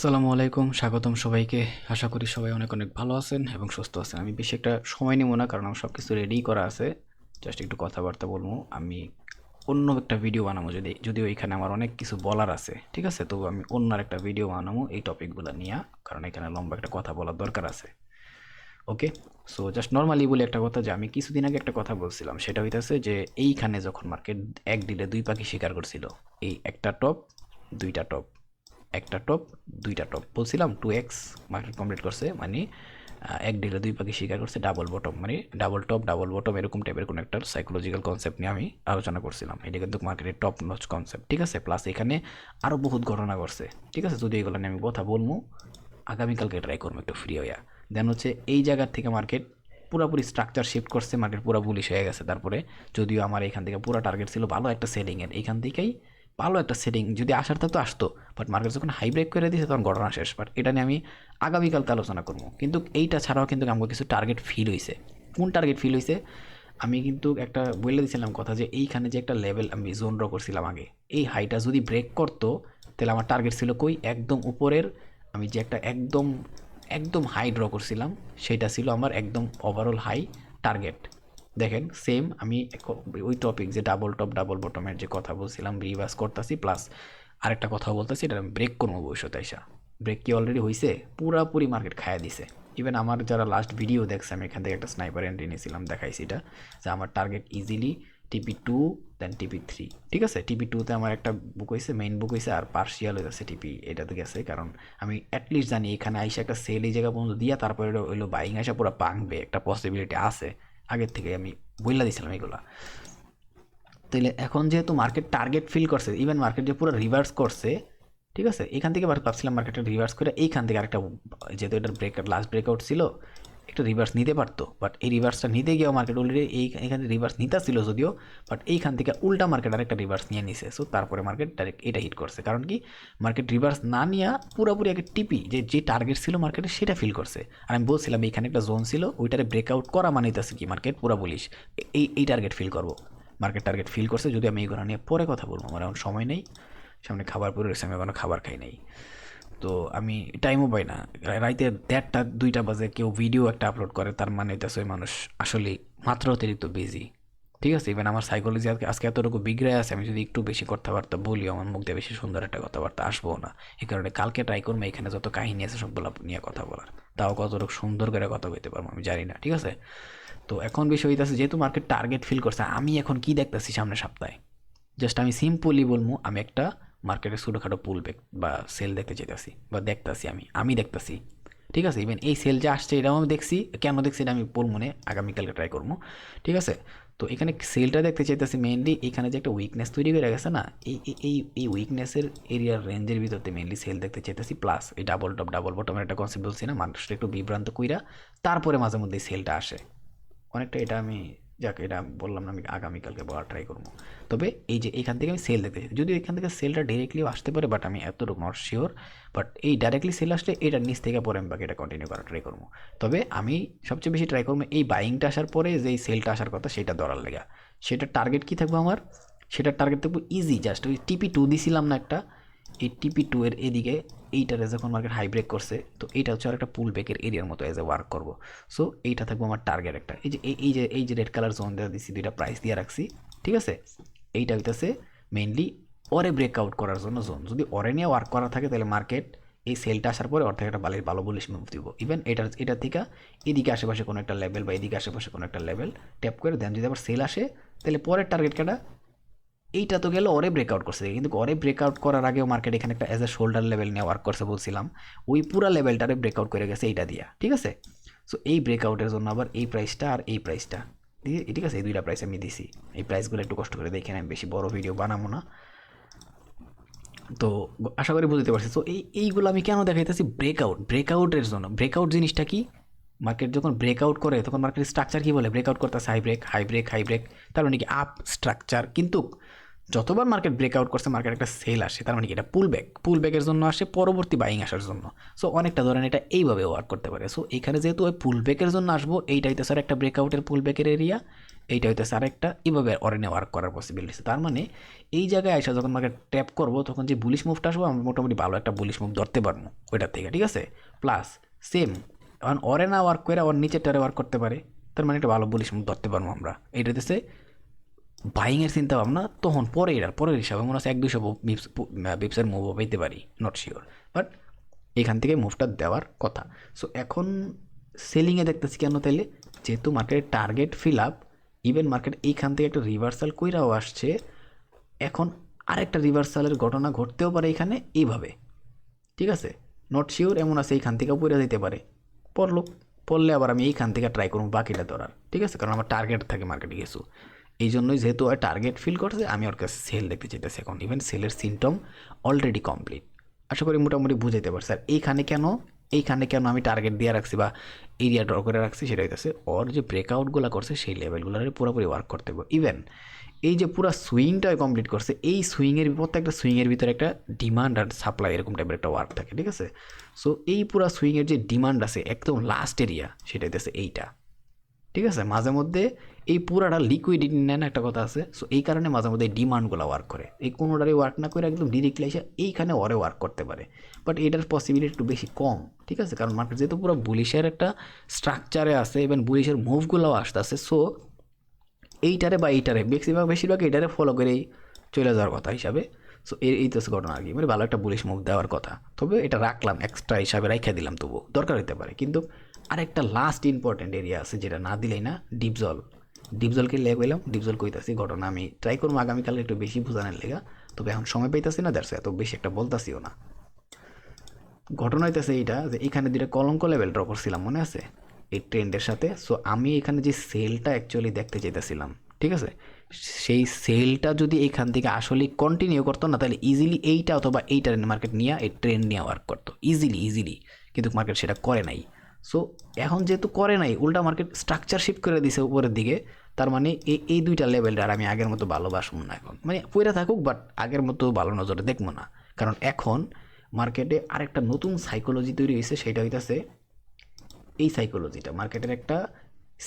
আসসালামু আলাইকুম, স্বাগতম সবাইকে। আশা করি সবাই অনেক অনেক ভালো আছেন এবং সুস্থ আছেন। আমি বেশি একটা সময় নেব না, কারণ আমার সব কিছু রেডি করা আছে। জাস্ট একটু কথাবার্তা বলবো। আমি অন্য একটা ভিডিও বানাবো, যদিও এখানে আমার অনেক কিছু বলার আছে, ঠিক আছে? তবু আমি অন্য একটা ভিডিও বানাবো এই টপিকগুলো নিয়ে, কারণ এখানে লম্বা একটা কথা বলার দরকার আছে। ওকে, সো জাস্ট নর্মালি বলি একটা কথা, যে আমি কিছুদিন আগে একটা কথা বলছিলাম, সেটা হইতেছে যে এইখানে যখন মার্কেট এক ডিলে দুই পাখি শিকার করছিল, এই একটা টপ দুইটা টপ, একটা টপ দুইটা টপ বলছিলাম, 2x মার্কেট কমপ্লিট করছে, মানে এক ডিলে দুই পাখি শিকার করছে, ডাবল বটম, মানে ডাবল টপ ডাবল বটম এরকম টাইপের কোনো একটা সাইকোলজিক্যাল কনসেপ্ট নিয়ে আমি আলোচনা করছিলাম। এটা কিন্তু মার্কেটের টপ নচ কনসেপ্ট, ঠিক আছে? প্লাস এখানে আরও বহুত ঘটনা ঘটছে, ঠিক আছে? যদি এগুলো নিয়ে আমি কথা বলবো, আগামীকালকে ট্রাই করবো একটু ফ্রি হইয়া। দেন হচ্ছে এই জায়গার থেকে মার্কেট পুরোপুরি স্ট্রাকচার শিফট করছে, মার্কেট পুরো বুলিশ হয়ে গেছে। তারপরে যদিও আমার এখান থেকে পুরো টার্গেট ছিল ভালো একটা সেলিংয়ের, এইখান থেকেই ভালো একটা সেটিং যদি আসার থাকতো আসতো, বাট মার্কেট যখন হাই ব্রেক করে দিয়েছে তখন ঘটনা শেষ। বাট এটা নিয়ে আমি আগামীকালকে আলোচনা করবো। কিন্তু এইটা ছাড়াও কিন্তু আমাকে কিছু টার্গেট ফিল হয়েছে। কোন টার্গেট ফিল হয়েছে? আমি কিন্তু একটা বলে দিয়েছিলাম কথা, যে এইখানে যে একটা লেভেল আমি জোন ড্র করছিলাম আগে, এই হাইটা যদি ব্রেক করতো তাহলে আমার টার্গেট ছিল কই, একদম উপরের। আমি যে একটা একদম একদম হাই ড্র করছিলাম, সেটা ছিল আমার একদম ওভারঅল হাই টার্গেট। দেখেন সেম আমি ওই টপিক, যে ডাবল টপ ডাবল বটমের যে কথা বলছিলাম, রিভার্স করতেছি, প্লাস আরেকটা কথা বলতেছি, এটা আমি ব্রেক করবো ভবিষ্যতে আইসা। ব্রেক কি অলরেডি হয়েছে? পুরাপুরি মার্কেট খায়া দিছে। ইভেন আমার যারা লাস্ট ভিডিও দেখছে, আমি এখান থেকে একটা স্নাইপার এন্ট্রি নিয়েছিলাম, দেখাইছি এটা, যে আমার টার্গেট ইজিলি টিপি 2 দেন টিপি 3, ঠিক আছে? টিপি 2তে আমার একটা বুক হয়েছে, মেইন বুক হয়েছে, আর পার্সিয়াল হয়ে যাচ্ছে টিপি এটাতে গেছে, কারণ আমি অ্যাটলিস্ট জানি এখানে আইসা একটা সেল এই জায়গা পর্যন্ত দিয়া তারপরে ওইলো বাইং আসা পুরো ভাঙবে, একটা পসিবিলিটি আছে। আগের থেকে আমি বইলা দিয়েছিলাম এগুলা। তাইলে এখন যেহেতু মার্কেট টার্গেট ফিল করছে, ইভেন মার্কেট যে পুরো রিভার্স করছে, ঠিক আছে? এখান থেকে ভাবছিলাম মার্কেটটা রিভার্স করে এইখান থেকে আরেকটা, যেহেতু এটার লাস্ট ব্রেকআউট ছিল, একটা রিভার্স নিতে পারতো। বাট এই রিভার্সটা নিতে গিয়েও মার্কেট অলরেডি এখানে রিভার্স নিতে ছিল যদিও, বাট এইখান থেকে উল্টা মার্কেট আরেকটা রিভার্স নিয়ে নিছে। সো তারপরে মার্কেট ডাইরেক্ট এটা হিট করছে, কারণ কি মার্কেট রিভার্স না নিয়ে পুরোপুরি আগে টিপি যে টার্গেট ছিল মার্কেটে সেটা ফিল করছে। আর আমি বলছিলাম এইখানে একটা জোন ছিল, ওইটারে ব্রেকআউট করা মানিতেছে কি মার্কেট পুরো বলিস এই টার্গেট ফিল করবো। মার্কেট টার্গেট ফিল করছে, যদি আমি এইগুলো নিয়ে পরে কথা বলবো, আমার এখন সময় নেই, সামনে খাবার পরে রয়েছে, আমি এখনো খাবার খাই নাই। তো আমি টাইমও পাই না। রাইতে 1:30 2টা বাজে কেউ ভিডিও একটা আপলোড করে, তার মানে হইতেছে ওই মানুষ আসলে মাত্রা অতিরিক্ত বিজি, ঠিক আছে? ইভেন আমার সাইকোলজি আজকে এতটুকু বিগড়ে আছে, আমি যদি একটু বেশি কথাবার্তা বলি, আমার মুখ দিয়ে বেশি সুন্দর একটা কথাবার্তা আসবো না। এই কারণে কালকে ট্রাই করবো এখানে যত কাহিনী আছে সবগুলো নিয়ে কথা বলার। তাও কতটুকু সুন্দর করে কথা বলতে পারবো আমি জানি না, ঠিক আছে? তো এখন বিষয় হইতেছে, যেহেতু মার্কেট টার্গেট ফিল করছে, আমি এখন কি দেখতেছি সামনের সপ্তাহে, জাস্ট আমি সিম্পলি বলবো, আমি একটা মার্কেটের ছোটোখাটো পুল ব্যাক বা সেল দেখতে চাইতেছি, বা দেখতেছি, আমি দেখতেছি, ঠিক আছে? ইভেন এই সেল যে আসছে এটাও আমি দেখছি, কেন দেখছি এটা আমি বলবো না, আগামীকালকে ট্রাই করবো, ঠিক আছে? তো এখানে সেলটা দেখতে চাইতেছি মেইনলি, এখানে যে একটা উইকনেস তৈরি করে গেছে না, এই উইকনেসের এরিয়ার রেঞ্জের ভিতরতে মেইনলি সেল দেখতে চাইতেছি। প্লাস এই ডাবল টপ ডাবল বটমের একটা কনসেপ্ট বলছি না, মানুষটা একটু বিভ্রান্ত কইরা তারপরে মাঝে মধ্যে সেলটা আসে অনেকটা। এটা আমি, যাক এটা বললাম না, আমি আগামীকালকে বলার ট্রাই করবো। তবে এই যে এখান থেকে আমি সেল দেখতে চাই, যদিও এখান থেকে সেলটা ডিরেক্টলিও আসতে পারে, বাট আমি এতটুকু নট শিওর। বাট এই ডাইরেক্টলি সেল আসলে এটার নিচ থেকে পরে আমি বাকি এটা কন্টিনিউ করার ট্রাই করবো। তবে আমি সবচেয়ে বেশি ট্রাই করবো এই বাইংটা আসার পরে যে এই সেলটা আসার কথা সেটা ধরার লেগা। সেটার টার্গেট কী থাকবো আমার? সেটার টার্গেট থাকবো ইজি, জাস্ট ওই টিপি 2 দিছিলাম না একটা, এই টিপি 2 এর এদিকে এইটারে যখন মার্কেট হাই ব্রেক করছে, তো এইটা হচ্ছে আর একটা পুল ব্যাকের এরিয়ার মতো এজ এ ওয়ার্ক করবো। সো এইটা থাকবো আমার টার্গেট একটা। এই যে রেড কালার জোন দেওয়া দিচ্ছি, দুইটা প্রাইস দিয়ে রাখছি, ঠিক আছে? এইটা হইতেছে মেইনলি ওরে ব্রেকআউট করার জন্য জোন। যদি ওরে নিয়ে ওয়ার্ক করা থাকে তাহলে মার্কেট এই সেলটা আসার পরে ওর থেকে একটা ভালো বলিস মুভ দিব। ইভেন এটা থেকে এদিকে আশেপাশে কোনো একটা লেভেল বা এদিকে আশেপাশে কোনো একটা লেভেল ট্যাপ করে দেন, যদি আবার সেল আসে তাহলে পরের টার্গেট কাটা। এইটা তো গেল ওরে ব্রেকআউট করছে, কিন্তু ওরে ব্রেকআউট করার আগেও মার্কেট এখানে একটা এজ এ শোল্ডার লেভেল নিয়ে ওয়ার্ক করছে বলছিলাম, ওই পুরা লেভেলটারে ব্রেকআউট করে গেছে এইটা দিয়া, ঠিক আছে? সো এই ব্রেকআউটের জন্য আবার এই প্রাইসটা আর এই প্রাইসটা দিয়ে, ঠিক আছে, এই দুইটা প্রাইস আমি দিছি। এই প্রাইসগুলো একটু কষ্ট করে দেখেন, আমি বেশি বড় ভিডিও বানাবো না। তো আশা করি বুঝতে পারছি। তো এইগুলো আমি কেন দেখাইতেছি? ব্রেকআউটের জন্য। ব্রেকআউট জিনিসটা কি? মার্কেট যখন ব্রেকআউট করে তখন মার্কেট স্ট্রাকচার কি বলে? ব্রেকআউট করতেছে high break high break high break, তার মানে কি আপ স্ট্রাকচার। কিন্তু যতবার মার্কেট ব্রেকআউট করছে মার্কেট একটা সেল আসে, তার মানে কি এটা পুল ব্যাকের জন্য আসে, পরবর্তী বাইং আসার জন্য। সো অনেকটা ধরেন এটা এইভাবে ওয়ার্ক করতে পারে। সো এখানে যেহেতু ওই পুল ব্যাকের জন্য আসবো, এইটাইতে স্যার একটা ব্রেকআউটের পুল ব্যাকের এরিয়া, এইটা হইতেছে আরেকটা, এইভাবে অরেনে ওয়ার্ক করার পসিবিলিটি আছে। তার মানে এই জায়গায় আসা যখন মার্কেট ট্যাপ করবো তখন যে বুলিশ মুভটা আসবো আমরা মোটামুটি ভালো একটা বুলিশ মুভ ধরতে পারবো ওইটার থেকে, ঠিক আছে। প্লাস সেম এখন অরেনা ওয়ার্ক করে ওর নিচেরটারে ওয়ার্ক করতে পারে, তার মানে একটা ভালো বুলিশ মুভ ধরতে পারবো আমরা। এইটা হচ্ছে বাইংয়ের চিন্তা ভাবনা, তখন পরে এটার পরের হিসাবে মনে হচ্ছে 1-200 বিপসের মুভও পেতে পারি, নট শিওর, বাট এখান থেকে মুভটা দেওয়ার কথা। সো এখন সেলিংয়ে দেখতেছি কেন তাইলে, যেহেতু মার্কেটের target fill up, even market এইখান থেকে একটা রিভার্সাল কইরাও আসছে, এখন আরেকটা রিভার্সালের ঘটনা ঘটতেও পারে এখানে এইভাবে, ঠিক আছে। নট শিওর, এমন আছে এইখান থেকেও পড়ে যেতে পারে, পড়লো, পড়লে আবার আমি এইখান থেকে ট্রাই করবো বাকিটা ধরার, ঠিক আছে, কারণ আমার টার্গেট থাকে মার্কেটে কিছু। এই জন্যই যেহেতু ওই টার্গেট ফিল করছে আমি ওর কাছে সেল দেখতে চাইতেছি এখন, ইভেন সেলের সিমটম অলরেডি কমপ্লিট। আশা করি মোটামুটি বুঝাইতে পারছি। আর এইখানে কেন আমি টার্গেট দিয়ে রাখছি বা এরিয়া ড্র করে রাখছি সেটা হইতেছে ওর যে ব্রেকআউটগুলো করছে সেই লেভেলগুলোর পুরোপুরি ওয়ার্ক করতে হবে। ইভেন এই যে পুরো সুইংটা কমপ্লিট করছে, এই সুইংয়ের প্রত্যেকটা সুইংয়ের ভিতরে একটা ডিমান্ড আর সাপ্লাই এরকম টাইপের একটা ওয়ার্ক থাকে, ঠিক আছে। সো এই পুরো সুইংয়ের যে ডিমান্ড আছে একদম লাস্ট এরিয়া সেটা হইতেছে এইটা, ঠিক আছে। মাঝে মধ্যে এই পুরাটা লিকুইডিটি নেন একটা কথা আছে, সো এই কারণে মাঝে মধ্যে এই ডিমান্ডগুলো ওয়ার্ক করে, এই কোনোটারই ওয়ার্ক না করে একদম ডিরেক্টলি এসে এইখানে ওরে ওয়ার্ক করতে পারে, বাট এটার পসিবিলিটি একটু বেশি কম, ঠিক আছে, কারণ মার্কেট যেহেতু পুরো বুলিশের একটা স্ট্রাকচারে আছে এবং বুলিশের মুভগুলোও আসতেছে, সো এইটারে বা এইটারে বেশিরভাগ এইটারে ফলো করেই চলে যাওয়ার কথা হিসাবে। সো এই তো ঘটনা আর কি, মানে ভালো একটা বুলিশ মুভ দেওয়ার কথা, তবে এটা রাখলাম এক্সট্রা হিসাবে রাখা দিলাম, তবু দরকার হতে পারে। কিন্তু আরেকটা লাস্ট ইম্পর্টেন্ট এরিয়া আছে যেটা না দিলেই না, ডিপজলকে লেগে গেলাম, ডিপজল কইতাছি ঘটনা আমি ট্রাই করবো আগামীকাল একটু বেশি বোঝানোর লেগা, তবে এখন সময় পাইতাছি না, দ্যাটস এত বেশি একটা বলতাছিও না। ঘটনা হইতেছে এইটা যে এখানে দুইটা কলঙ্ক লেভেল ড্র করছিলাম মনে আছে এই ট্রেন্ডের সাথে। সো আমি এখানে যে সেলটা অ্যাকচুয়ালি দেখতে চাইতেছিলাম, ঠিক আছে, সেই সেলটা যদি এখান থেকে আসলে কন্টিনিউ করতো না তাহলে ইজিলি এইটা অথবা এইটার মার্কেট নিয়ে এই ট্রেন্ড নিয়ে ওয়ার্ক করতো ইজিলি, কিন্তু মার্কেট সেটা করে নাই। সো এখন যেহেতু করে নাই, উল্টা মার্কেট স্ট্রাকচার শিফট করে দিছে উপরের দিকে, তার মানে এই দুইটা লেভেলটা আর আমি আগের মতো ভালোবাসবো না এখন, মানে পইরা থাকুক বাট আগের মতো ভালো নজরে দেখবো না, কারণ এখন মার্কেটে আরেকটা নতুন সাইকোলজি তৈরি হয়েছে, সেটা হইতেছে এই সাইকোলজিটা মার্কেটের একটা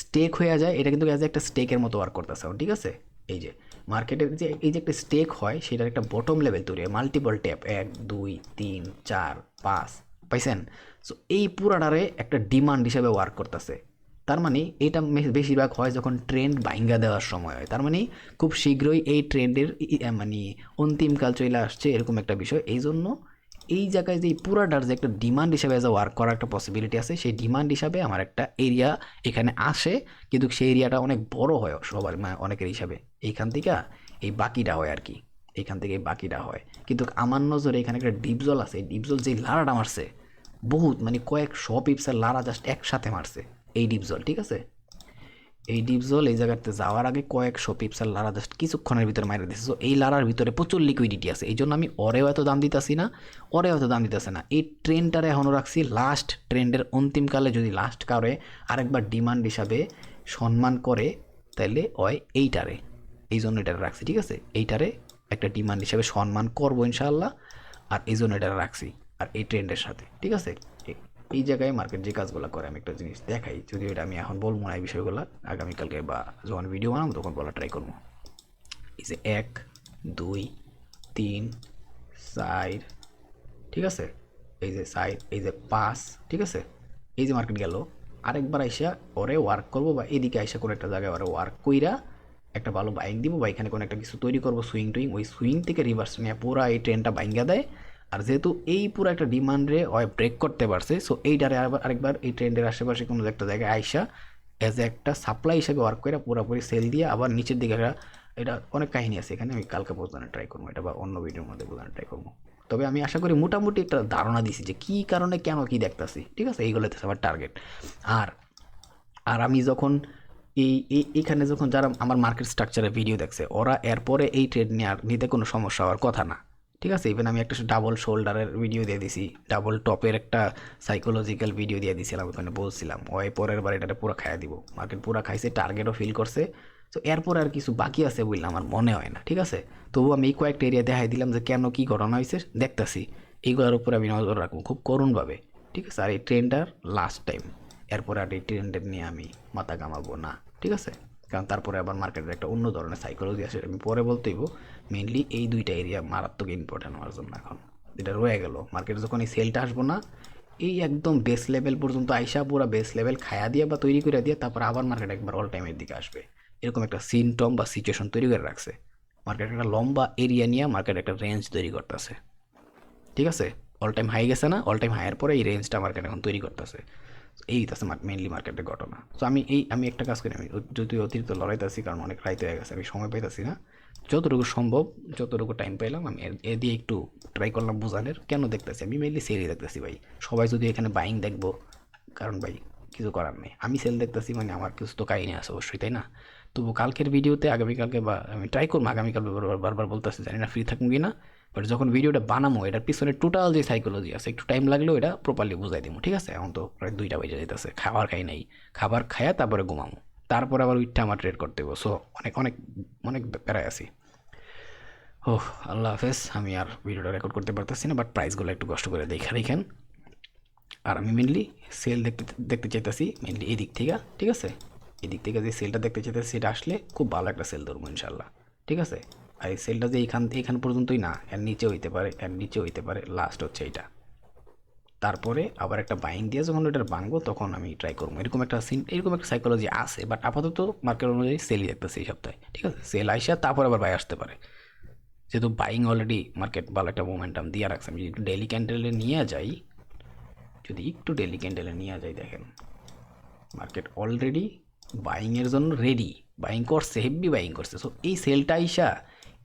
স্টেক হয়ে যায়, এটা কিন্তু অ্যাজ একটা স্টেকের মতো ওয়ার্ক করতেছে, ঠিক আছে। এই যে মার্কেটের যে এই যে একটা স্টেক হয় সেটার একটা বটম লেভেল তৈরি হয়, মাল্টিপল ট্যাপ 1 2 3 4 5 পাইছেন। সো এই পুরাটারে একটা ডিমান্ড হিসেবে ওয়ার্ক করতেছে, তার মানে এটা বেশিরভাগ হয় যখন ট্রেন্ড বাইঙ্গা দেওয়ার সময় হয়, তার মানে খুব শীঘ্রই এই ট্রেন্ডের মানে অন্তিমকাল চলে আসছে এরকম একটা বিষয়। এই জন্য এই জায়গায় যে পুরাটার যে একটা ডিমান্ড হিসাবে এজ ওয়ার্ক করার একটা পসিবিলিটি আছে, সেই ডিমান্ড হিসাবে আমার একটা এরিয়া এখানে আসে, কিন্তু সেই এরিয়াটা অনেক বড় হয় সবার, মানে অনেকের হিসাবে এইখান থেকে এই বাকিটা হয় আর কি, এইখান থেকে বাকিটা হয়। কিন্তু আমার নজরে এখানে একটা ডিপজল আছে, এই ডিপজল যে লারাটা মারছে বহুত, মানে কয়েকশো পিপসের লারা জাস্ট একসাথে মারছে এই ডিপজল, ঠিক আছে। এই ডিপজল এই জায়গাতে যাওয়ার আগে কয়েকশো পিপসের লারা জাস্ট কিছুক্ষণের ভিতরে মারি দিচ্ছে। সো এই লারার ভিতরে প্রচুর লিকুইডিটি আছে, এই জন্য আমি ওরেও এত দাম দিতেছি না, ওরেও এত দাম দিতেছে না, এই ট্রেন্ডটারে এখনও রাখছি লাস্ট ট্রেন্ডের অন্তিমকালে যদি লাস্ট কারে আরেকবার ডিমান্ড হিসাবে সম্মান করে তাহলে হয় এইটারে, এই জন্য এটারে রাখছি, ঠিক আছে। এইটারে একটা ডিমান্ড হিসাবে সম্মান করবো ইনশাআল্লাহ, আর এই জন্য এটারে রাখছি আর এই ট্রেন্ডের সাথে, ঠিক আছে। এই জায়গায় মার্কেট যে কাজগুলো করে আমি একটা জিনিস দেখাই, যদিও এটা আমি এখন বলবো না এই বিষয়গুলো, আগামীকালকে বা যখন ভিডিও বানাবো তখন বলা ট্রাই করবো। এই যে 1 2 3 4, ঠিক আছে, এই যে 4, এই যে 5, ঠিক আছে, এই যে মার্কেট গেল, আরেকবার আইসা ওরে ওয়ার্ক করবো বা এদিকে আইসা কোনো একটা জায়গায় ওরে ওয়ার্ক কইরা একটা ভালো বাইক দিব বা এখানে কোনো একটা কিছু তৈরি করবো সুইং, ওই সুইং থেকে রিভার্স নিয়ে পুরো এই ট্রেনটা বাইঙ্গা দেয়। আর যেহেতু এই পুরো একটা ডিমান্ডে হয় ব্রেক করতে পারছে, সো এইটারে আরেকবার এই ট্রেন্ডের আশেপাশে কোনো একটা জায়গায় আইসা অ্যাজ একটা সাপ্লাই হিসেবে ওয়ার্ক করে পুরোপুরি সেল দিয়ে আবার নিচের দিকে এটা অনেক কাহিনী আছে এখানে, আমি কালকে বোঝানোর ট্রাই করবো এটা বা অন্য ভিডিওর মধ্যে বোঝানোর ট্রাই করবো। তবে আমি আশা করি মোটামুটি একটা ধারণা দিছি যে কী কারণে কেন কী দেখতেছি, ঠিক আছে, এইগুলো হচ্ছে আমার টার্গেট। আর আর আমি যখন এইখানে যখন যারা আমার মার্কেট স্ট্রাকচারে ভিডিও দেখছে ওরা এরপরে এই ট্রেড নিতে কোনো সমস্যা হওয়ার কথা না, ঠিক আছে। ইভেন আমি একটা ডাবল শোল্ডারের ভিডিও দিয়ে দিছি, ডাবল টপের একটা সাইকোলজিক্যাল ভিডিও দিয়ে দিয়েছিলাম, ওখানে বলছিলাম ওই পরের বার এটা পুরো খাইয়া দিব, মার্কেট পুরো খাইছে, টার্গেটও ফিল করছে। তো এরপর আর কিছু বাকি আছে বললে আমার মনে হয় না, ঠিক আছে। তবু আমি এই কয়েকটা এরিয়া দেখাই দিলাম যে কেন কী ঘটনা হয়েছে দেখতেছি, এইগুলোর উপরে আমি নজর রাখবো খুব করুণভাবে, ঠিক আছে। আর এই ট্রেনটার লাস্ট টাইম, এরপরে আর এই ট্রেন্ডের নিয়ে আমি মাথা ঘামাবো না, ঠিক আছে, কারণ তারপরে আবার মার্কেটের একটা অন্য ধরনের সাইকোলজি আসে, আমি পরে বলতেইব। মেইনলি এই দুইটা এরিয়া মারাত্মক ইম্পর্টেন্ট আমার জন্য এখন, যেটা রয়ে গেল মার্কেটে যখন এই সেলটা আসবো না, এই একদম বেস লেভেল পর্যন্ত আইসা পুরো বেস লেভেল খায়া দিয়ে বা তৈরি করে দিয়ে তারপর আবার মার্কেট একবার অল টাইমের দিকে আসবে, এরকম একটা সিমটম বা সিচুয়েশন তৈরি করে রাখছে। মার্কেট একটা লম্বা এরিয়া নিয়ে মার্কেট একটা রেঞ্জ তৈরি করতেছে, ঠিক আছে? অল টাইম হাই গেছে না, অল টাইম হাইয়ের পরে এই রেঞ্জটা মার্কেট এখন তৈরি করতেছে। এই আছে মেইনলি মার্কেটের ঘটনা। তো আমি একটা কাজ করি, আমি যদি অতিরিক্ত লড়াইতেছি কারণ অনেক রাইত হয়ে গেছে, আমি সময় পাইতেছি না, যতটুকু সম্ভব যতটুকু টাইম পাইলাম আমি এ দিয়ে একটু ট্রাই করলাম বোঝানোর কেন দেখতেছি। আমি মেইনলি সেলই দেখতেছি ভাই, সবাই যদি এখানে বাইং দেখবো, কারণ ভাই কিছু করার নেই, আমি সেল দেখতেছি মানে আমার কিছু তো কাহিনী আছে অবশ্যই, তাই না? তবু কালকের ভিডিওতে আগামীকালকে বা আমি ট্রাই করবো আগামীকাল, বারবার বলতেছি, জানি না ফ্রি থাকুন কি না, বাট যখন ভিডিওটা বানাবো এটার পিছনে টোটাল যে সাইকোলজি আছে একটু টাইম লাগলেও এটা প্রপারলি বুঝাই দিব, ঠিক আছে? এখন তো প্রায় 2টা বেজে যেতেছে, খাবার খাই নাই, খাবার খায়া তারপরে ঘুমামো, তারপরে আবার উইটটা আমার ট্রেড করতে হবে। সো অনেক অনেক অনেক প্যারায় আছি। ওহ আল্লাহ হাফেজ, আমি আর ভিডিওটা রেকর্ড করতে পারতেছি না, বাট প্রাইসগুলো একটু কষ্ট করে দেখা রেখেন। আর আমি মেনলি সেল দেখতে দেখতে চাইতেছি মেনলি এই দিক থেকে, ঠিক আছে? এই দিক থেকে যে সেলটা দেখতে চাইতেছি সেটা আসলে খুব ভালো একটা সেল ধরবো ইনশাল্লাহ, ঠিক আছে? আর এই সেলটা যে এইখান পর্যন্তই না, এর নিচে হইতে পারে, এর নিচে হইতে পারে, লাস্ট হচ্ছে এইটা। তারপরে আবার একটা বাইং দিয়ে যখন ওটার ভাঙবো তখন আমি ট্রাই করবো, এরকম একটা সাইকোলজি আছে, বাট আপাতত মার্কেট অনুযায়ী সেলই দেখতেছি এই সপ্তাহে, ঠিক আছে? সেল আইসা তারপর আবার বাই আসতে পারে, যেহেতু বাইং অলরেডি মার্কেট ভালো একটা মোমেন্টাম দিয়ে রাখছে। আমি যদি একটু ডেলি ক্যান্ডেলে নিয়ে যাই, দেখেন মার্কেট অলরেডি বাইংয়ের জন্য রেডি, বাইং করছে, হেভি বাইং করছে। সো এই সেলটা আইসা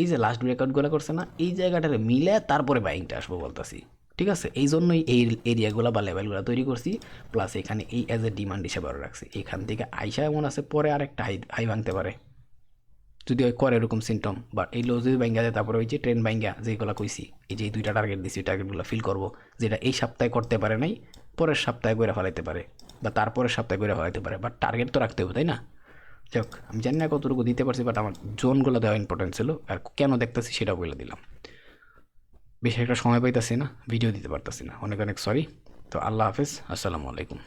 এই যে লাস্ট ব্রেকআউটগুলো করছে না, এই জায়গাটারে মিলে তারপরে বাইংটা আসবো বলতেছি, ঠিক আছে? এই জন্যই এই এরিয়াগুলো বা লেভেলগুলো তৈরি করছি, প্লাস এখানে এই অ্যাজ এ ডিমান্ড হিসেবে আরও রাখছি। এখান থেকে আইসা এমন আছে পরে আরেকটা হাই হাই ভাঙতে পারে যদি ওই করে এরকম সিমটম, বা এই লো যদি ভাঙ্গা যায় তারপরে ওই যে ট্রেন ভাঙ্গা যেগুলো কইছি, এই যে 2টা টার্গেট দিছি, টার্গেটগুলো ফিল করবো, যেটা এই সপ্তাহে করতে পারে নাই পরের সপ্তাহে করে ফেলাইতে পারে বা তারপরের সপ্তাহে করে ফেলাইতে পারে, বাট টার্গেট তো রাখতে হবে, তাই না? যাক, আমি জানি না কতটুকু দিতে পারছি, বাট আমার জোনগুলো দেওয়া ইম্পর্টেন্ট ছিল, আর কেন দেখতেছি সেটাও বলে দিলাম। বেশি একটা সময় পাইতেছি না, ভিডিও দিতে পারতেছি না, অনেক অনেক সরি। তো আল্লাহ হাফেজ, আসসালামু আলাইকুম।